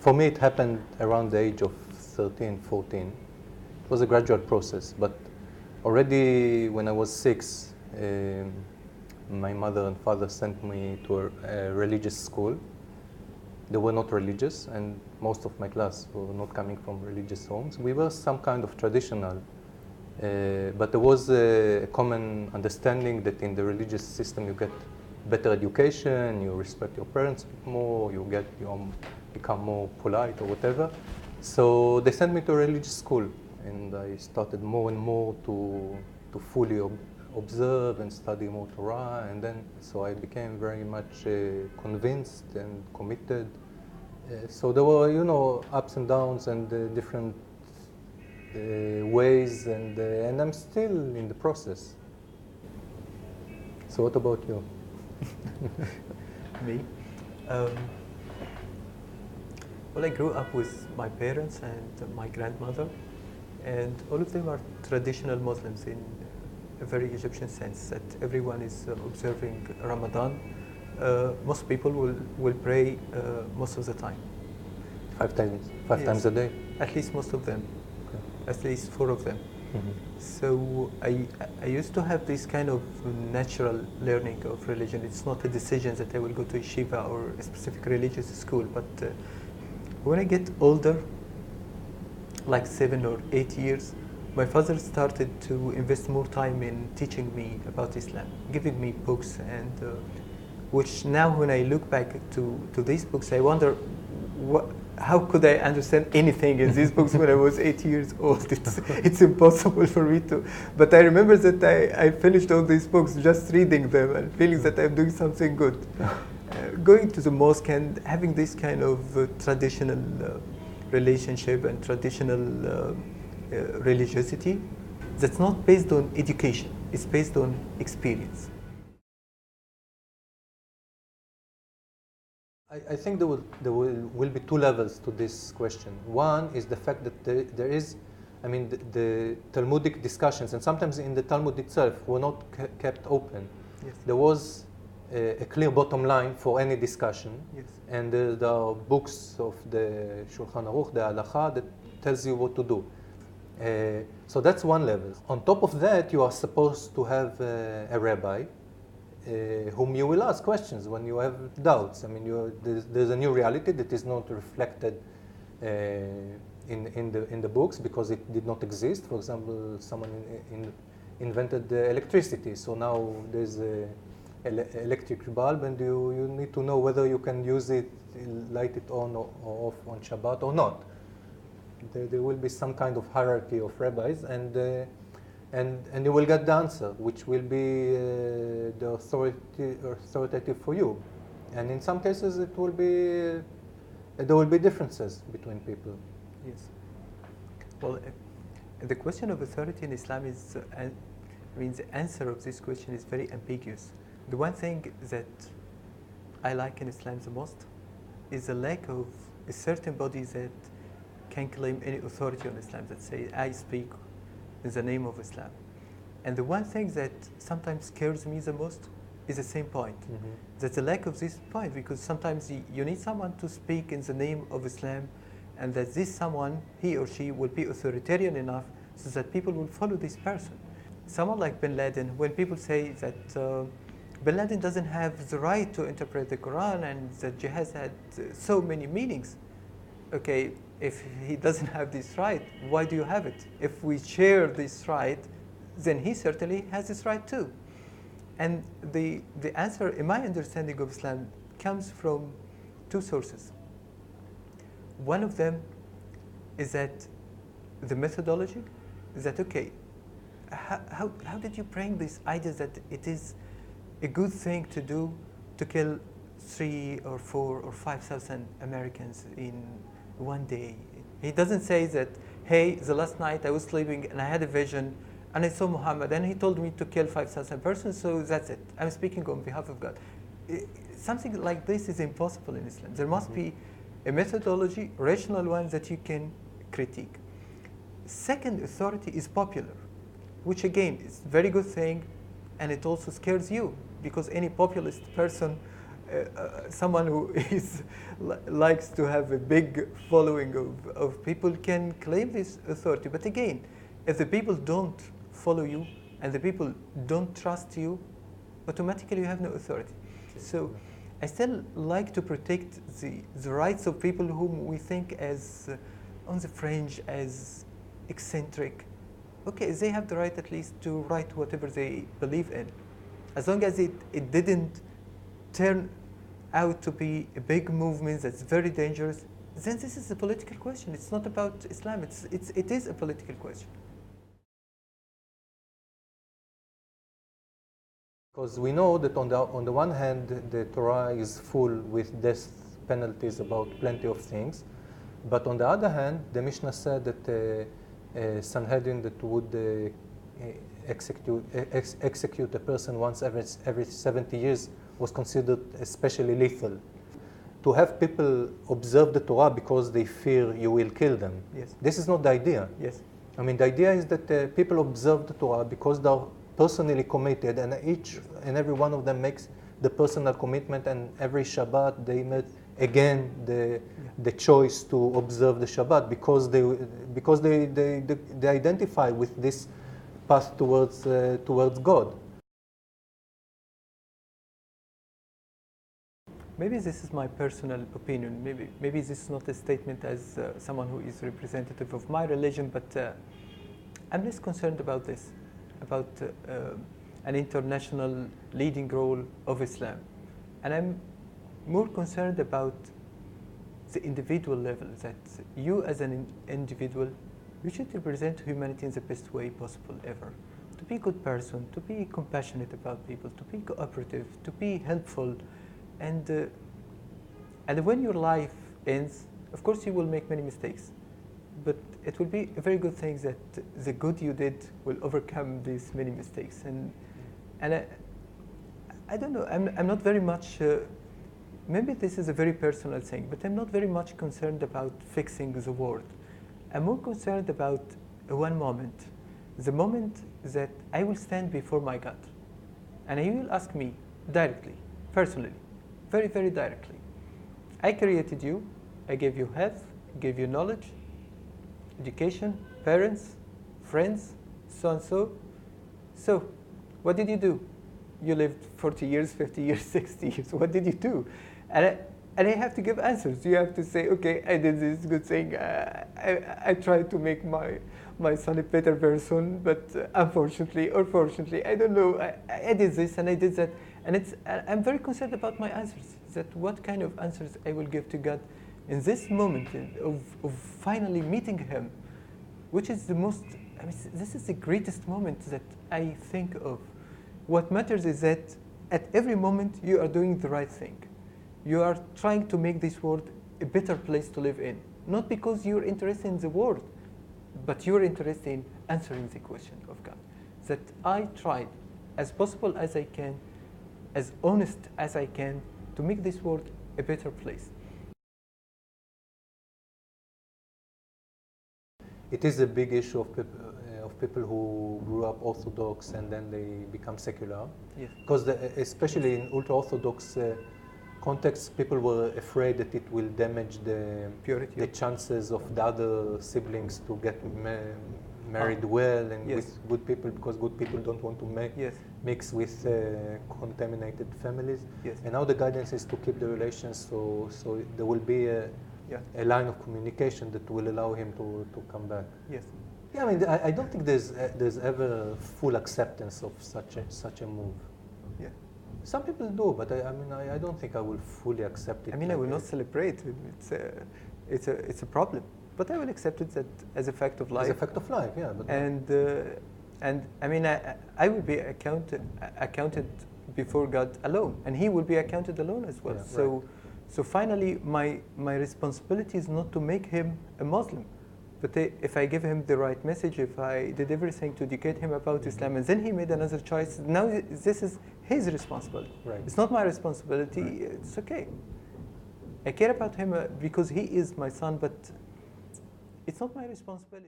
for me, it happened around the age of 13, 14. It was a gradual process, but already when I was 6, my mother and father sent me to a religious school. They were not religious, and most of my class were not coming from religious homes. We were some kind of traditional, but there was a common understanding that in the religious system you get better education, you respect your parents more, you become more polite or whatever. So they sent me to a religious school, and I started more and more to fully observe and study more Torah, and then so I became very much convinced and committed. So there were, ups and downs and different ways, and I'm still in the process. So what about you? Me? Well, I grew up with my parents and my grandmother, and all of them are traditional Muslims in a very Egyptian sense, that everyone is observing Ramadan. Most people will pray most of the time. 5 times a day? At least most of them. Okay. At least 4 of them. Mm-hmm. So I used to have this kind of natural learning of religion. It's not a decision that I will go to yeshiva or a specific religious school, but when I get older, like 7 or 8 years, my father started to invest more time in teaching me about Islam, giving me books, and which now when I look back to these books, I wonder how could I understand anything in these books when I was 8 years old? It's impossible for me to. But I remember that I finished all these books just reading them and feeling that I'm doing something good. Going to the mosque and having this kind of traditional relationship and traditional religiosity that's not based on education, it's based on experience. I think there will be 2 levels to this question. One is the fact that there is, the Talmudic discussions, and sometimes in the Talmud itself, were not kept open. Yes. There was a clear bottom line for any discussion. Yes. And there are books of the Shulchan Aruch, the Halacha, that tells you what to do. So that's one level. On top of that, you are supposed to have a rabbi whom you will ask questions when you have doubts. There's a new reality that is not reflected in the books because it did not exist. For example, someone invented electricity, so now there's an electric bulb, and you need to know whether you can use it, light it on or off on Shabbat or not. There will be some kind of hierarchy of rabbis, and you will get the answer, which will be the authoritative for you. And in some cases, there will be differences between people. Yes. Well, the question of authority in Islam is, the answer of this question is very ambiguous. The one thing that I like in Islam the most is the lack of a certain body that can claim any authority on Islam, that say, I speak in the name of Islam. And the one thing that sometimes scares me the most is the same point. Mm-hmm. That's the lack of this point, because sometimes you need someone to speak in the name of Islam, and that this someone, he or she, will be authoritarian enough so that people will follow this person. Someone like Bin Laden, when people say that Bin Laden doesn't have the right to interpret the Quran and that jihad had so many meanings, okay, if he doesn't have this right, why do you have it? If we share this right, then he certainly has this right too. And the answer, in my understanding of Islam, comes from 2 sources. One of them is that the methodology is that, okay, how did you bring this idea that it is a good thing to do to kill 3 or 4 or 5,000 Americans in one day? He doesn't say that, hey, the last night I was sleeping and I had a vision and I saw Muhammad and he told me to kill 5,000 persons, so that's it. I'm speaking on behalf of God. Something like this is impossible in Islam. There must be a methodology, rational one, that you can critique. Second, authority is popular, which again is a very good thing, and it also scares you, because any populist person someone who likes to have a big following of people can claim this authority. But again, if the people don't follow you and the people don't trust you, automatically you have no authority. So I still like to protect the rights of people whom we think as on the fringe, as eccentric. Okay, they have the right at least to write whatever they believe in. As long as it didn't turn out to be a big movement that's very dangerous, then this is a political question. It's not about Islam. It is a political question. Because we know that on the one hand, the Torah is full with death penalties about plenty of things, but on the other hand, the Mishnah said that Sanhedrin that would execute a person once every 70 years was considered especially lethal. To have people observe the Torah because they fear you will kill them. Yes. This is not the idea. Yes. I mean, the idea is that people observe the Torah because they are personally committed, and each and every one of them makes the personal commitment, and every Shabbat they make again the choice to observe the Shabbat because they identify with this path towards God. Maybe this is my personal opinion. Maybe this is not a statement as someone who is representative of my religion, but I'm less concerned about this, about an international leading role of Islam. And I'm more concerned about the individual level, that you as an individual, you should represent humanity in the best way possible ever. To be a good person, to be compassionate about people, to be cooperative, to be helpful. And when your life ends, of course you will make many mistakes, but it will be a very good thing that the good you did will overcome these many mistakes. And I don't know, I'm not very much, maybe this is a very personal thing, but I'm not very much concerned about fixing the world. I'm more concerned about one moment, the moment that I will stand before my God, and He will ask me directly, personally, very, very directly. I created you, I gave you health, gave you knowledge, education, parents, friends, so and so. So, what did you do? You lived 40 years, 50 years, 60 years. What did you do? And I have to give answers. You have to say, okay, I did this good thing. I tried to make my son a better person, but unfortunately or fortunately, I don't know. I did this and I did that. And I'm very concerned about my answers, that what kind of answers I will give to God in this moment of finally meeting Him, which is the most, I mean, this is the greatest moment that I think of. What matters is that at every moment you are doing the right thing. You are trying to make this world a better place to live in. Not because you're interested in the world, but you're interested in answering the question of God. That I tried as possible as I can, as honest as I can, to make this world a better place. It is a big issue of people who grew up Orthodox and then they become secular. Yes. Because especially in ultra-Orthodox contexts, people were afraid that it will damage the Purity. The chances of the other siblings to get married well and Yes. with good people, because good people don't want to Yes. mix with contaminated families. Yes. And now the guidance is to keep the relations, so there will be a line of communication that will allow him to come back. Yes. Yeah, I mean, I don't think there's ever full acceptance of such a move. Yeah. Some people do, but I don't think I will fully accept it. I mean, I will not celebrate. It's a problem, but I will accept it as a fact of life. As a fact of life, yeah. But and I mean, I will be accounted before God alone, and He will be accounted alone as well. Yeah, so, right. so finally, my responsibility is not to make him a Muslim, but if I give him the right message, if I did everything to educate him about Islam, and then he made another choice, now this is his responsibility. Right. It's not my responsibility. Right. It's okay. I care about him because he is my son, but it's not my responsibility.